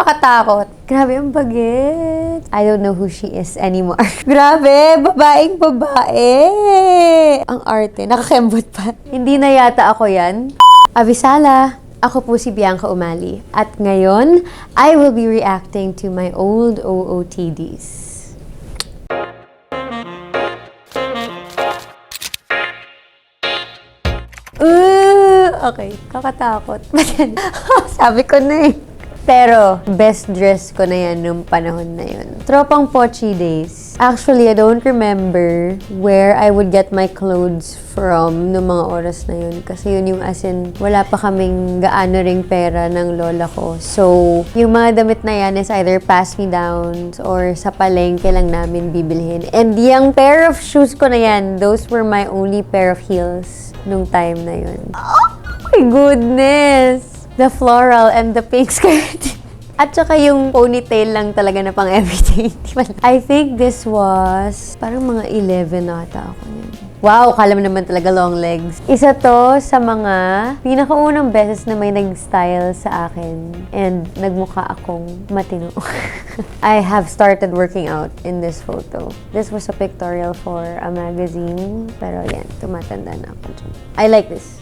Kakatakot. Grabe, ang bagit. I don't know who she is anymore. Grabe, babaeng babae. Ang arte. Nakakembot pa. Hindi na yata ako yan. Avisala. Ako po si Bianca Umali. At ngayon, I will be reacting to my old OOTDs. Okay, kakatakot. Sabi ko na eh. Pero, best dress ko na yan nung panahon na yun. Tropang Pochi days. Actually, I don't remember where I would get my clothes from nung mga oras na yun. Kasi yun yung as in, wala pa kaming gaano ring pera ng lola ko. So, yung mga damit na yan is either pass me down or sa palengke lang namin bibilhin. And yung pair of shoes ko na yan, those were my only pair of heels nung time na yun. Oh my goodness! The floral and the pink skirt. At saka yung ponytail lang talaga na pang everyday. I think this was parang mga 11 ata ako yun. Wow, kala mo naman talaga long legs. Isa to sa mga pinakaunang beses na may nag-style sa akin and nagmukha akong matino. I have started working out in this photo. This was a pictorial for a magazine. Pero yan, tumatanda na ako dyan. I like this.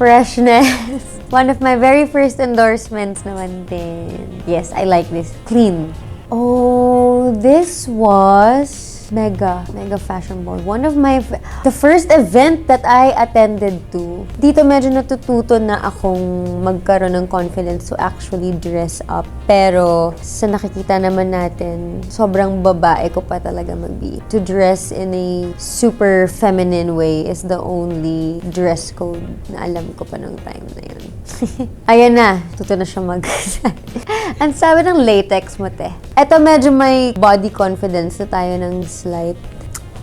Freshness. One of my very first endorsements naman din. Yes, I like this. Clean. Oh, this was mega fashion ball. One of the first event that I attended to. Dito medyo natututo na akong magkaroon ng confidence to actually dress up. Pero sa nakikita naman natin, sobrang babae ko pa talaga mag-be. To dress in a super feminine way is the only dress code na alam ko pa nung time na yun. Ayan na, tuto na siya Ang sabi ng latex mo, te. Eto medyo may body confidence na tayo ng slight.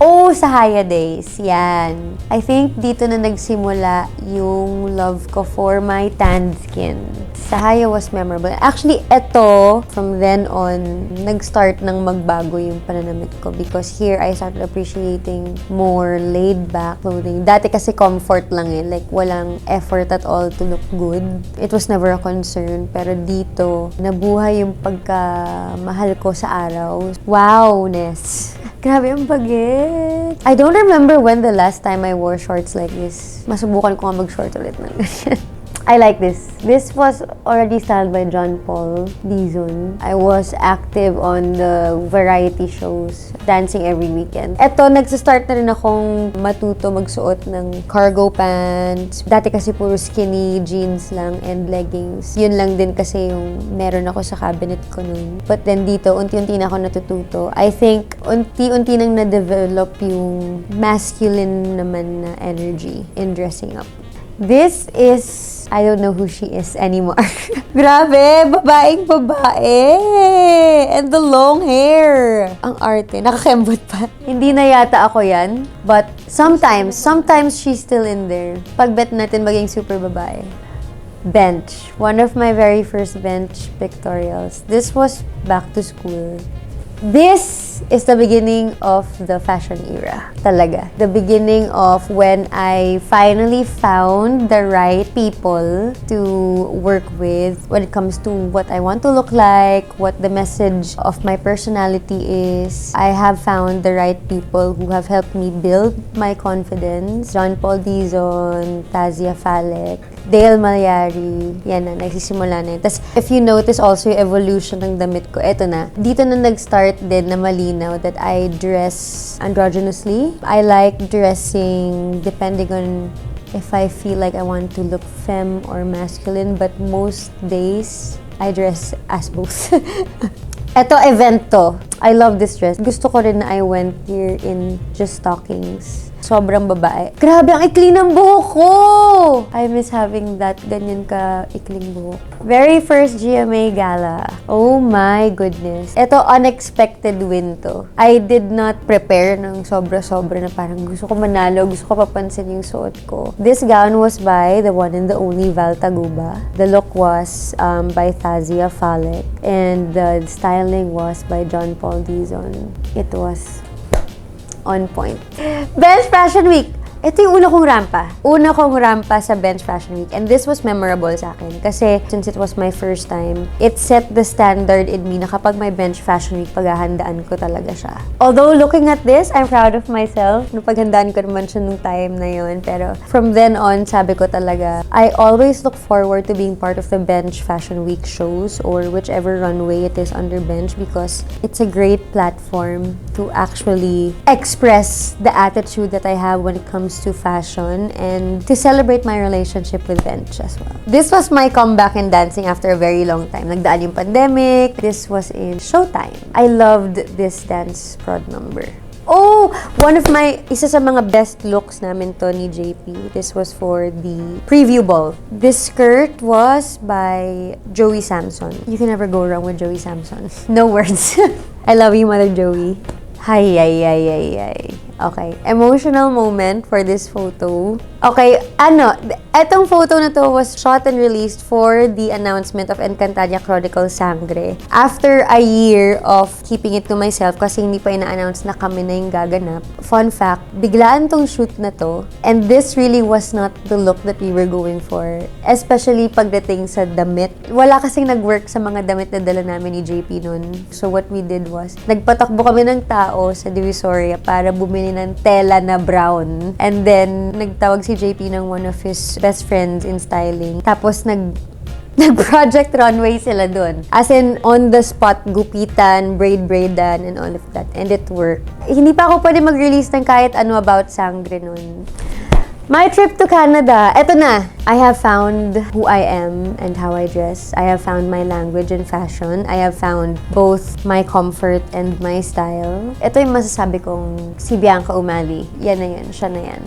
Oh, sa Haya days. Yan. I think dito na nagsimula yung love ko for my tanned skin. Sa Haya was memorable. Actually, eto, from then on, nag-start nang magbago yung pananamit ko because here I started appreciating more laid-back clothing. Dati kasi comfort lang eh. Like, walang effort at all to look good. It was never a concern. Pero dito, nabuhay yung pagkamahal ko sa araw. Wow-ness. Grabe ang bagit. I don't remember when the last time I wore shorts like this. Masubukan ko nga mag-short ulit ng ganyan. I like this. This was already styled by John Paul Dizon. I was active on the variety shows, dancing every weekend. Eto, nagsastart na rin akong matuto magsuot ng cargo pants. Dati kasi puro skinny jeans lang and leggings. Yun lang din kasi yung meron ako sa cabinet ko nun. But then dito, unti-unti na ako natututo. I think, unti-unti nang na-develop yung masculine naman na energy in dressing up. This is, I don't know who she is anymore. Grabe, babaeng babae. And the long hair. Ang arte, nakakembot pa. Hindi na yata ako yan. But sometimes she's still in there. Pagbet natin maging super babae. Bench. One of my very first bench pictorials. This was back to school. This is the beginning of the fashion era. Talaga. The beginning of when I finally found the right people to work with when it comes to what I want to look like, what the message of my personality is. I have found the right people who have helped me build my confidence. John Paul Dizon, Tazia Falek, Dale Malyari, yan na, nagsisimula na yun. Tapos, if you notice also yung evolution ng damit ko, eto na. Dito na nag-start din na malinaw that I dress androgynously. I like dressing depending on if I feel like I want to look femme or masculine, but most days, I dress as both. Eto, event to. I love this dress. Gusto ko rin na I went here in just stockings. Sobrang babae. Grabe, ang ikli ng buhok ko! I miss having that ganyan ka ikling buhok. Very first GMA gala. Oh my goodness. Ito, unexpected win to. I did not prepare ng sobra-sobra na parang gusto ko manalo, gusto ko papansin yung suot ko. This gown was by the one and the only Val Taguba. The look was by Tazia Falek. And the styling was by John Paul Dizon. It was on point. Best Fashion Week! Ito yung una kong rampa. Una kong rampa sa Bench Fashion Week. And this was memorable sa akin. Kasi since it was my first time, it set the standard in me na kapag may Bench Fashion Week, paghahandaan ko talaga siya. Although looking at this, I'm proud of myself. Napaghandaan ko naman siya nung time na yun. Pero from then on, sabi ko talaga, I always look forward to being part of the Bench Fashion Week shows or whichever runway it is under Bench because it's a great platform to actually express the attitude that I have when it comes to fashion and to celebrate my relationship with Bench as well. This was my comeback in dancing after a very long time. Nagdaan yung pandemic. This was in Showtime. I loved this dance prod number. Oh! Isa sa mga best looks namin to ni JP. This was for the preview ball. This skirt was by Joey Samson. You can never go wrong with Joey Samson. No words. I love you, Mother Joey. Hi. Okay. Emotional moment for this photo. Okay, etong photo na to was shot and released for the announcement of Encantadia Chronicle Sangre. After a year of keeping it to myself kasi hindi pa ina-announce na kami na yung gaganap. Fun fact, biglaan tong shoot na to. And this really was not the look that we were going for. Especially pagdating sa damit. Wala kasing nag-work sa mga damit na dala namin ni JP nun. So what we did was, nagpatakbo kami ng tao sa Divisoria para bumili ng tela na brown. And then, nagtawag si JP ng one of his best friends in styling. Tapos, nag-project runway sila dun. As in, on the spot, gupitan, braidan, and all of that. And it worked. Hindi pa ako pwede mag-release ng kahit ano about Sangre nun. My trip to Canada, eto na. I have found who I am and how I dress. I have found my language in fashion. I have found both my comfort and my style. Ito yung masasabi kong si Bianca Umali. Yan na yan, siya na yan.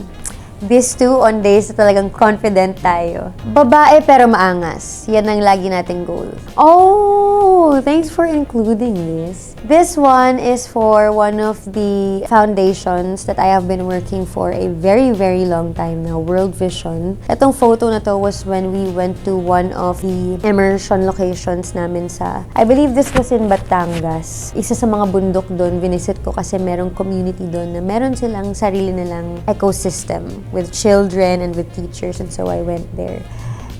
These two on days na talagang confident tayo. Babae pero maangas. Yan ang lagi nating goal. Oh, thanks for including this. This one is for one of the foundations that I have been working for a very, very long time now, World Vision. Itong photo na to was when we went to one of the immersion locations namin I believe this was in Batangas. Isa sa mga bundok doon, visit ko kasi merong community doon na meron silang sarili nilang ecosystem with children and with teachers, and so I went there.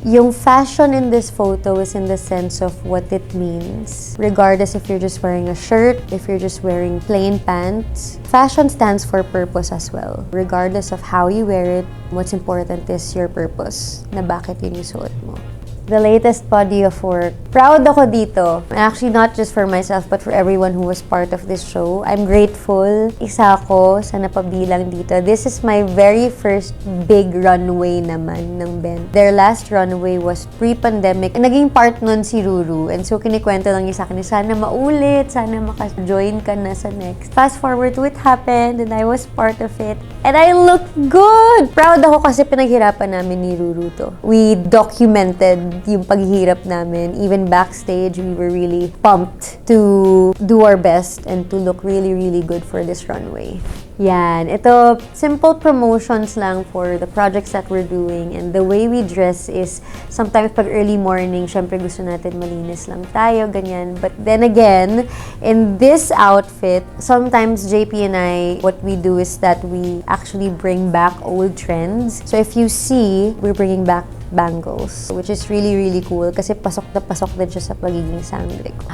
Yung fashion in this photo is in the sense of what it means. Regardless if you're just wearing a shirt, if you're just wearing plain pants, fashion stands for purpose as well. Regardless of how you wear it, what's important is your purpose, na bakit yun yung suot mo. The latest body of work. Proud ako dito. Actually, not just for myself, but for everyone who was part of this show. I'm grateful. Isa ako sa napabilang dito. This is my very first big runway naman ng Ben. Their last runway was pre-pandemic. Naging part nun si Ruru. And so, kinikwento lang niya sa akin, sana maulit, sana maka-join ka na sa next. Fast forward to it happened, and I was part of it. And I looked good! Proud ako kasi pinaghirapan namin ni Ruru to. We documented yung paghihirap namin. Even backstage, we were really pumped to do our best and to look really, really good for this runway. Yan. Ito, simple promotions lang for the projects that we're doing. And the way we dress is, sometimes pag early morning, syempre gusto natin malinis lang tayo, ganyan. But then again, in this outfit, sometimes JP and I, what we do is that we actually bring back old trends. So if you see, we're bringing back bangles, which is really, really cool kasi pasok na pasok din siya sa pagiging sangre ko.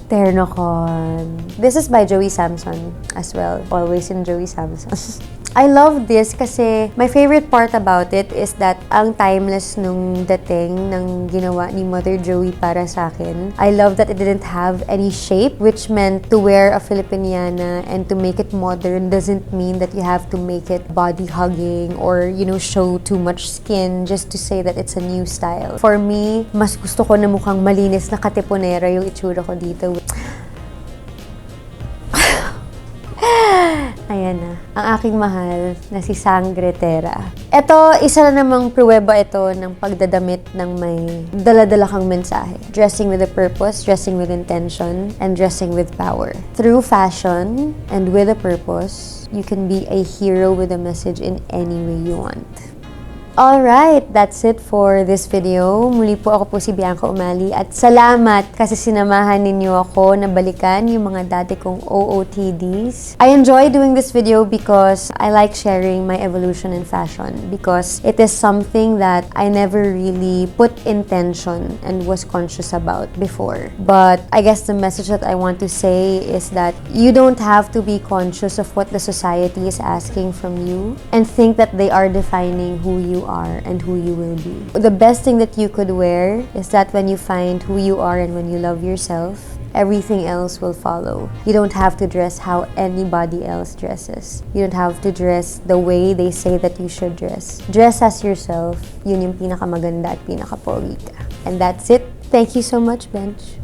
Ternocon. This is by Joey Samson as well. Always in Joey Samson. I love this kasi my favorite part about it is that ang timeless nung dating ng ginawa ni Mother Joey para sa akin. I love that it didn't have any shape, which meant to wear a Filipiniana and to make it modern doesn't mean that you have to make it body-hugging or, show too much skin just to say that it's a new style. For me, mas gusto ko na mukhang malinis na katipunera yung itsura ko dito. Ayan na, ang aking mahal na si Sangretera. Ito, isa na namang pruweba ito ng pagdadamit ng may dala-dala kang mensahe. Dressing with a purpose, dressing with intention, and dressing with power. Through fashion and with a purpose, you can be a hero with a message in any way you want. Alright, that's it for this video. Muli po ako po si Bianca Umali at salamat kasi sinamahan ninyo ako na balikan yung mga dati kong OOTDs. I enjoy doing this video because I like sharing my evolution in fashion because it is something that I never really put intention and was conscious about before. But I guess the message that I want to say is that you don't have to be conscious of what the society is asking from you and think that they are defining who you are and who you will be. The best thing that you could wear is that when you find who you are and when you love yourself, everything else will follow. You don't have to dress how anybody else dresses. You don't have to dress the way they say that you should dress. Dress as yourself. Yun yung pinakamaganda at pinakapogi ka. And that's it. Thank you so much, Bench.